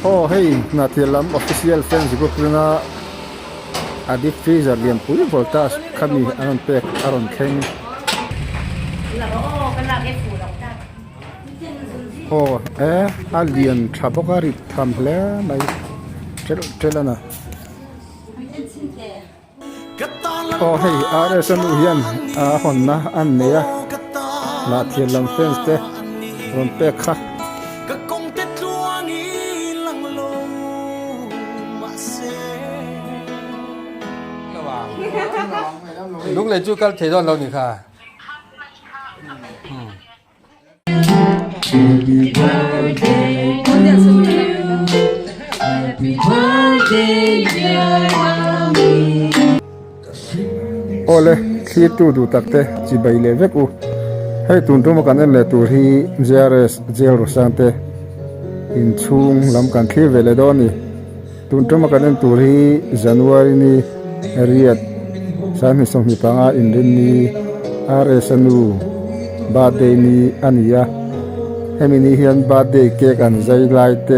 Oh hey, Hnahthial official fans group na adi freezer lian pui voltage kami anon pek aron Thleng. Oh alian thabokari thamhle mai trelana. Oh hey, aresan uhian honna anneya Hnahthial fans te ron pek kha. lúc này chú cắt thế đó lâu nhỉ khà. Happy birthday, happy birthday, dear mommy. Ole khi tu Duhtak te chi bai le vek u hei tun tu ma kan le tur hi JRS jail ro sang te in chung lam kan thi vele do ni tun tu ma kan tur hi January ni riat san ni som hi panga Inrinni aresanu birthday ni ania hemini hian birthday cake an zai lai te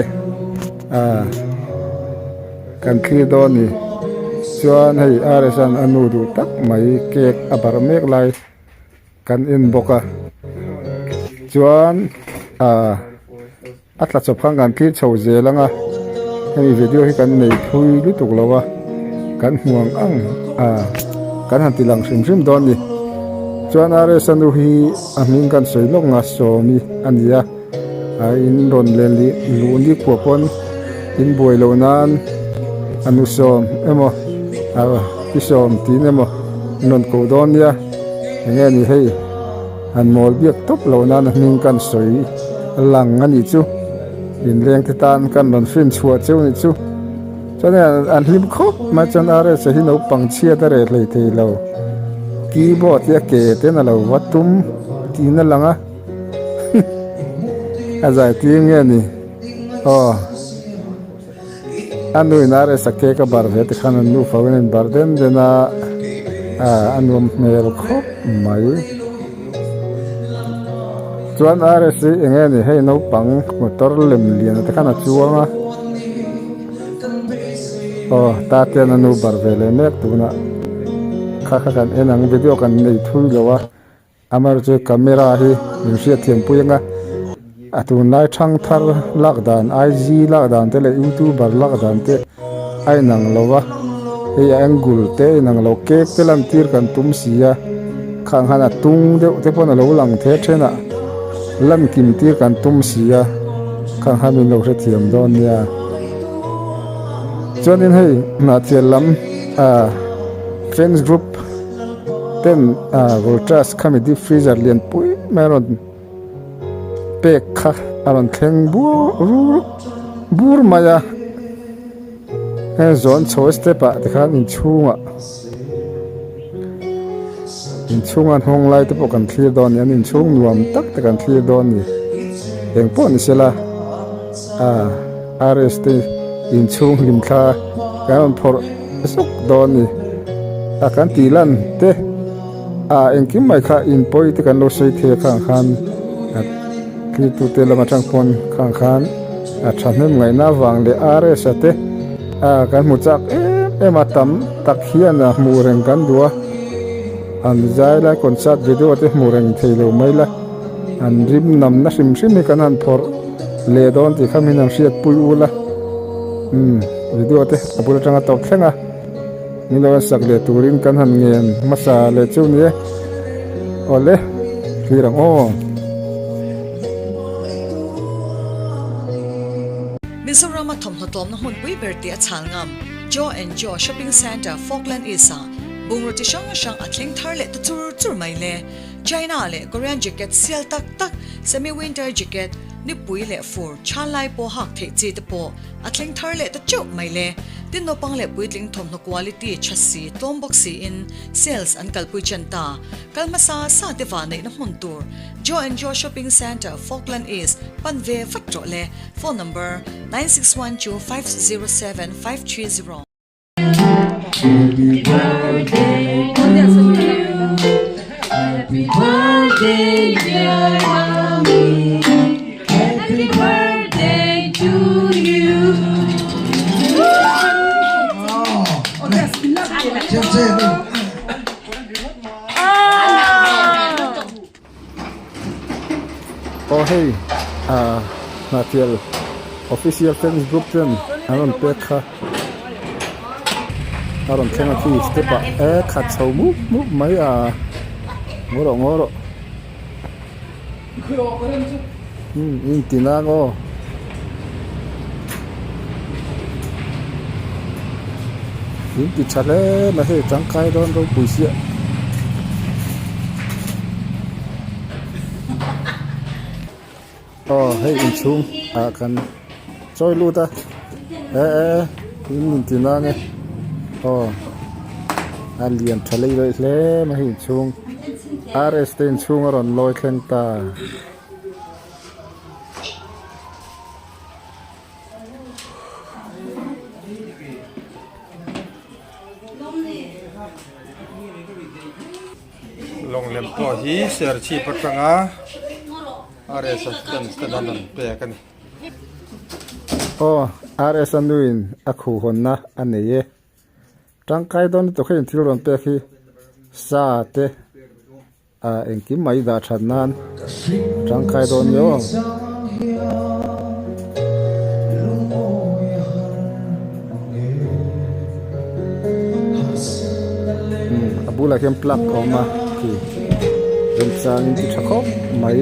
kan thi do ni chuan hei aresan anu Duhtak mai cake abar mek lai kan in boka chuan atla chop khang kan thi chho zelanga hemi video hi kan nei thui lu tuk lawa kan huang ang kan han tilang sim don ni chuan aresan hi amin kan soilok nga somi ania in ron leli lu ni popon in boilo nan anu som emo kisom tin emo non ko don ya nge ni hei an mol biak top lo nan ning kan soi lang ani chu in leng te tan kan non fin chua chu ni chu chane an hlim khop ma chan are se hi no pang chia da re hlei thei lo keyboard ya ke te na lo watum tin na langa azai ti nge ni anu inare sakke ka bar vet khan nu fawen barden dena anum mer khop mai chuan are si enge ni hei no pang motor lem lian ta kana chuanga ta te na nu bar vele mek tuna kha kan enang video kan nei thui lawa amar je camera hi nimsia thiam puinga atun lai thang thar lakdan IG lakdan te le YouTuber lakdan te ai nang lowa hei angle te nang lo cake te lam tir kan tum sia khang hana tung deuh te pon lo lang the thena lam kim tir kan tum sia khang hamin lo hre thiam don nia chuanin hei Hnahthial lam friends group ten voltas comedy freezer lian pui meron pek kha aron Thleng bur maya zon choice te pa dekhan in chunga hong lai te pokan thlir don yan in chung nuam tak te kan thlir don ni eng po ni sela RST in chung lim kha kan phor sok don ni kan tilan te eng kim mai kha in poi te kan lo sei the khang khan tu te lama chang pon khang khan thanem ngai na wang le are sa te kan mu chak ema tam tak hian mu reng kan dua an zai la concert video te mu reng theilo mai la an rim nam na sim kan an phor le don ti khamin am siat pui ula video te apura changa top thlenga ni lo sak le turin kan han ngen masa le chu ni ole hirang Mizoram thomhnatom na hun pui birthday achalngam Joe and Joe Shopping Center Falkland Isa bungroti shang atling tharle tu chur mai le China le Korean jacket sial tak semi winter jacket ni pui le fur chalai po hak the chi te po atling tharle tu chau mai le tin no pang le puitling thomna quality chassi tombok si in sales an kalpui chanta kalmasa sa dewa nei na hun tur Joe and Joe Shopping Center Falkland East panve fatro le phone number 9612507530 Happy birthday, happy birthday, dear mommy. Happy birthday to you. Oh hey, Hnahthial official fans group then aron pekha aron thenga thi step khat chho mu mai ngoro in tinago in ti chale ma he changkai don ro puisia oh hey in chung kan choi lu ta in tina nge oh alien thalei roi hle ma hi chung rs ten chung aron loi thleng ta long lem to hi ser chi Pa-enga are sa dan pe kan oh rs anuin akhu honna aneye tangkai don to khen thil ron pe khi sa te engki mai da thanan tangkai don yo abula kem plak oma ki rimsan ti thakop mai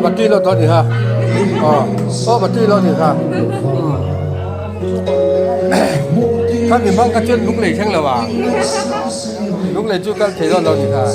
battery lo to di ha battery lo di haท่านมีบ้างก็เช่นลูกเหล็กแท่งละว่าลูกเหล็กจุกันเทดอนเราดีค่ะ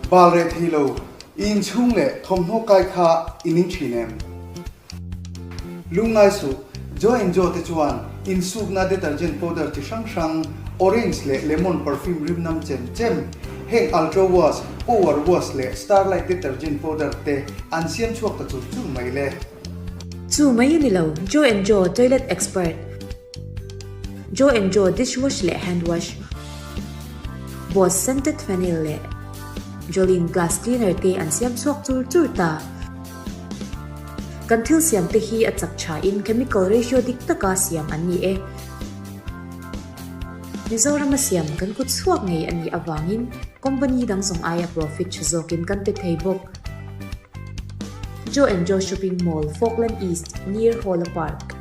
Balret hilo in chung le thom no kai kha inin thinem lungai su jo enjo te chuan in sukna detergent powder ti sang orange le lemon perfume rim nam chem heng ultra wash power wash le starlight detergent powder te an siam chuak ta chu mai le chu mai ni lo jo enjo toilet expert jo enjo dishwash le hand wash boss scented vanilla le Jolene glass cleaner te an siam chuak chur ta kan thil siam te hi a chak cha in chemical ratio dik taka siam an ni e Mizoram siam kan kut chuak ngei an ni awangin company dang song aya profit chuzokin kan te theibok Jo and Jo shopping mall Falkland East near Holo Park